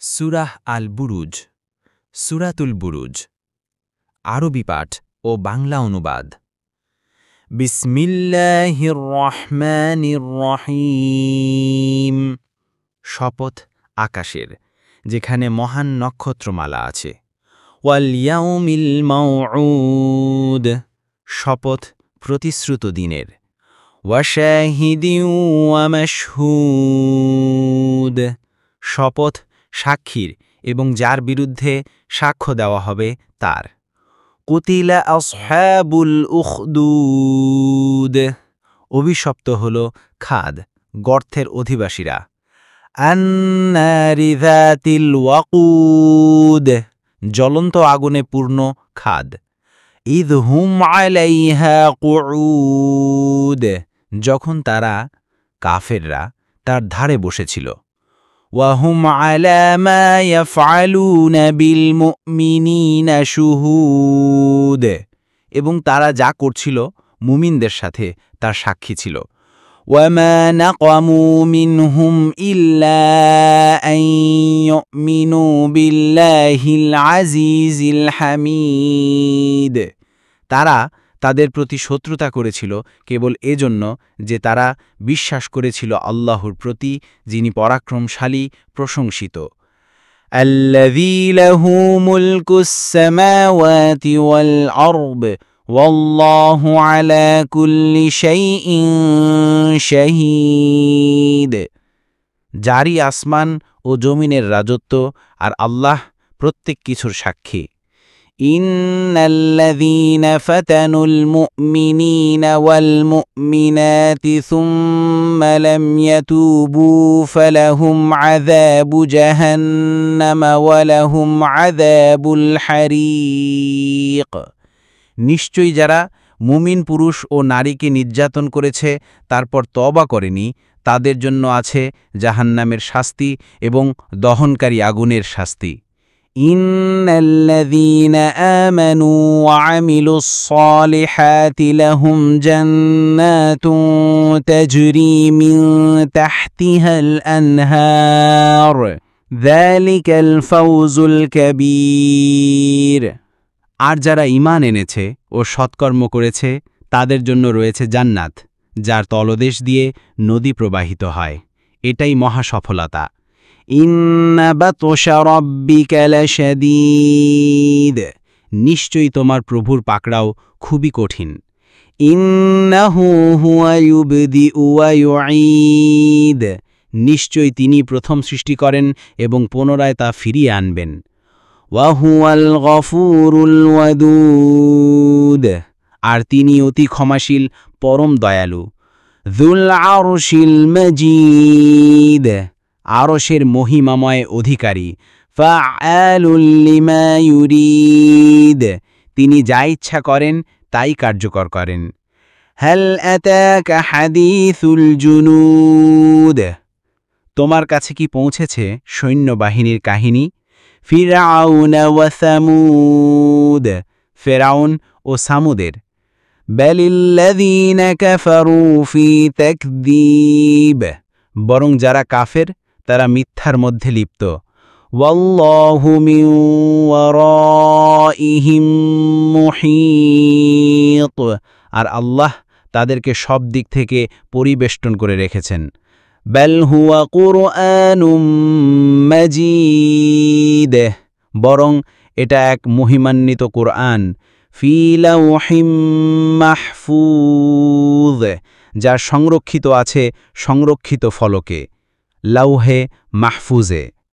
সূরাহ আল বুরুজ, সূরাতুল বুরুজ। আরবি পাঠ ও বাংলা অনুবাদ। বিসমিল্লাহির রহমানির রহিম। শপথ আকাশের, যেখানে মহান নক্ষত্রমালা আছে। ওয়াল ইয়াউমিল মাউউদ, শপথ প্রতিশ্রুত দিনের। ওয়াশাহিদিন ওয়া মাশহুদ, শপথ সাক্ষীর এবং যার বিরুদ্ধে সাক্ষ্য দেওয়া হবে তার। কুতিলা আসহাবুল উখদুদ, অভিশপ্ত হল খাদ, গর্তের অধিবাসীরা। আন্নারি যাতিল ওয়াকুদ, জ্বলন্ত আগুনে পূর্ণ খাদ। ইয হুম আলাইহা কুউদ, যখন তারা কাফেররা তার ধারে বসেছিল। ওয়াহুম আলা মা ইয়াফআলুনা বিল মুমিনিনা শুহুদ, এবং তারা যা করছিল মুমিনদের সাথে তার সাক্ষী ছিল। ওয়ামা নাকামু মিনহুম ইল্লা আন ইউমিনু বিল্লাহিল আজিজিল হামিদ, তারা তাদের প্রতি শত্রুতা করেছিল কেবল এজন্য যে তারা বিশ্বাস করেছিল আল্লাহর প্রতি, যিনি পরাক্রমশালী, প্রশংসিত। আল্লাযী লাহু মুলকুস সামাওয়াতি ওয়াল আরদ ওয়াল্লাহু আলা কুল্লি শাইইন শাহীদ, যারই আসমান ও জমিনের রাজত্ব, আর আল্লাহ প্রত্যেক কিছুর সাক্ষী। ইন্নাল্লাযীনা ফাতানুল মুমিনিনা ওয়াল মুমিনাতি সুম্মা লাম ইয়াতুবু ফালাহুম আযাবু জাহান্নাম ওয়া লাহুম আযাবুল হারীক, নিশ্চয়ই যারা মুমিন পুরুষ ও নারীকে নির্যাতন করেছে তারপর তওবা করেনি, তাদের জন্য আছে জাহান্নামের শাস্তি এবং দহনকারী আগুনের শাস্তি। ইন্নাল্লাযীনা আমানু ওয়া আমিলুস সালিহাতি লাহুম জান্নাতুন তাজরি মিন তাহতিহাল আনহার যালিকাল ফাওজুল কাবীর, আর যারা ঈমান এনেছে ও সৎকর্ম করেছে তাদের জন্য রয়েছে জান্নাত, যার তলদেশ দিয়ে নদী প্রবাহিত হয়। এটাই মহা সফলতা। ইন্না বাতশা রাব্বিকা লাশাদীদ, নিশ্চয়ই তোমার প্রভুর পাকড়াও খুবই কঠিন। ইন্নাহু হুয়া ইউবদিউ ওয়া ইউঈদ, নিশ্চয়ই তিনি প্রথম সৃষ্টি করেন এবং পুনরায় তা ফিরিয়ে আনবেন। ওয়া হুয়াল গফুরুল ওয়াদুদ, আর তিনি অতি ক্ষমাশীল, পরম দয়ালু। যুল আরশিল মাজিদ, আরশের মহিমাময় অধিকারী। ফাআলুল লিমা ইউরিদ, তিনি যা ইচ্ছা করেন তাই কার্যকর করেন। হাল আতাকা হাদিসুল জুনুদ, তোমার কাছে কি পৌঁছেছে সৈন্যবাহিনীর কাহিনী? ফিরআউন ওয়া সামুদ, ফেরাউন ও সামুদের। বালিল্লাযীনা কাফারু ফি তাকযীব, বরং যারা কাফের তারা মিথ্যার মধ্যে লিপ্ত। ওয়াল্লাহু মিন ওয়ারাইহিম মুহীত, আর আল্লাহ তাদেরকে সব দিক থেকে পরিবেষ্টন করে রেখেছেন। বাল হুয়া কুরআনুম মাজিদ, বরং এটা এক মহিমান্বিত কুরআন। ফি লাওহিম মাহফুজ, যা সংরক্ষিত আছে সংরক্ষিত ফলকে, লাউহে মাহফুজে।